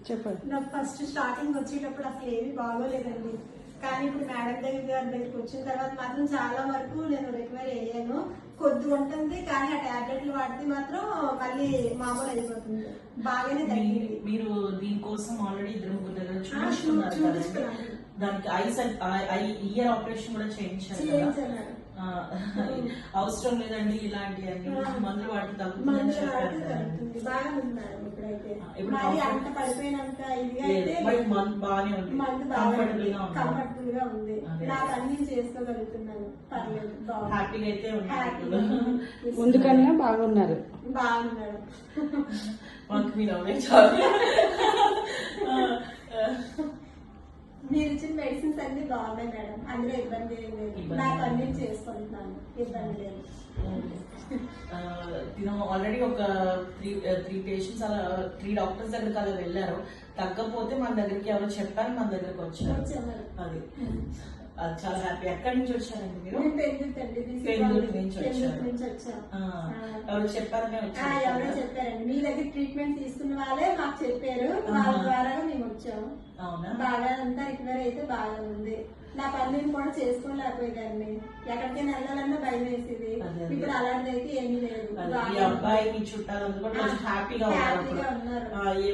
చెప్పండి. నాకు first starting వచ్చేటప్పుడు అసలు ఏమీ బాగోలేదండి. కానీ ఇప్పుడు మేడం దగ్గరికి వచ్చిన తర్వాత మాత్రం చాలా వరకు నేను రికవర్ అయ్యాను. కొద్ది ఉంటుంది కానీ ఆ టాబ్లెట్లు వాడితే మాత్రం మళ్ళీ మామూలు అయిపోతుంది. బాగానే తగ్గింది. మీరు దీనికోసం ఆల్రెడీ ఇద్దరు దగ్గర చూపించుకున్నారు. దానికి ఇయర్ ఆపరేషన్ కూడా చేయించారు. అవసరం లేదండి ఇలాంటి అన్ని మందులు వాటి తగ్గుతుంది. బాగా ఉంది మేడం. ఇప్పుడైతే అంత పడిపోయినంత ఇదిగా అయితే బాగానే ఉంది, కంఫర్టబుల్ గా ఉంది. నాకు అన్ని చేసుకోగలుగుతున్నాను. పర్లేదు, హ్యాపీగా అయితే ముందు కన్నా బాగున్నారు. బాగున్నారు. మాకు మీరు అవే చాలు. మీరు ఇచ్చిన మెడిసిన్స్ అన్ని బాగున్నాయి మేడం. అందులో ఇబ్బంది ఏం లేదు. నాకు అన్ని చేసుకుంటున్నాను, ఇబ్బంది లేదు. ఆల్రెడీ ఒక 3 పేషెంట్స్ అలా 3 డాక్టర్స్ దగ్గరికి అలా వెళ్ళారు. తగ్గపోతే మన దగ్గరికి ఎవరో చెప్పారు, మన దగ్గరకు వచ్చారు. అది చాలా హ్యాపీ. ఎక్కడి నుంచి వచ్చారండి మీరు? పెందుర్తి నుంచి వచ్చారు. ఎవరు చెప్పారనే వచ్చారు? ఎవరో చెప్పారండి. మీ దగ్గర ట్రీట్మెంట్ తీసుకున్న వాళ్ళే మాకు చెప్పారు. వాళ్ళ ద్వారా మేము వచ్చాము. బాగా అంతా రికవర్ అయితే బాగా ఉంది. నా పనులను కూడా చేసుకోలేకపోయేదాన్ని. ఎక్కడికైనా వెళ్ళాలన్నా భయం వేసేది. ఇప్పుడు అలాంటిది అయితే ఏమీ లేదు. అబ్బాయికి చుట్టాలందరూ కూడా హ్యాపీగా ఉన్నారు.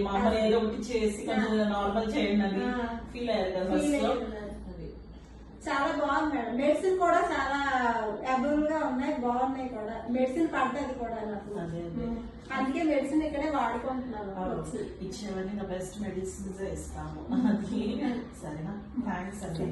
మామూలు ఏదో ఒకటి చేసి కొంచెం నార్మల్ చేయండి అని ఫీల్ అయ్యారు కదా. చాలా బాగుంది మేడం. మెడిసిన్ కూడా చాలా అవైలబుల్ గా ఉన్నాయి, బాగున్నాయి కూడా. మెడిసిన్ పడ్డది కూడా నాకు. అందుకే మెడిసిన్ ఇక్కడే వాడుకుంటున్నాను. ఇచ్చేవన్నీ బెస్ట్ మెడిసిన్స్ ఇస్తాము. సరేనా? థ్యాంక్స్ అండి.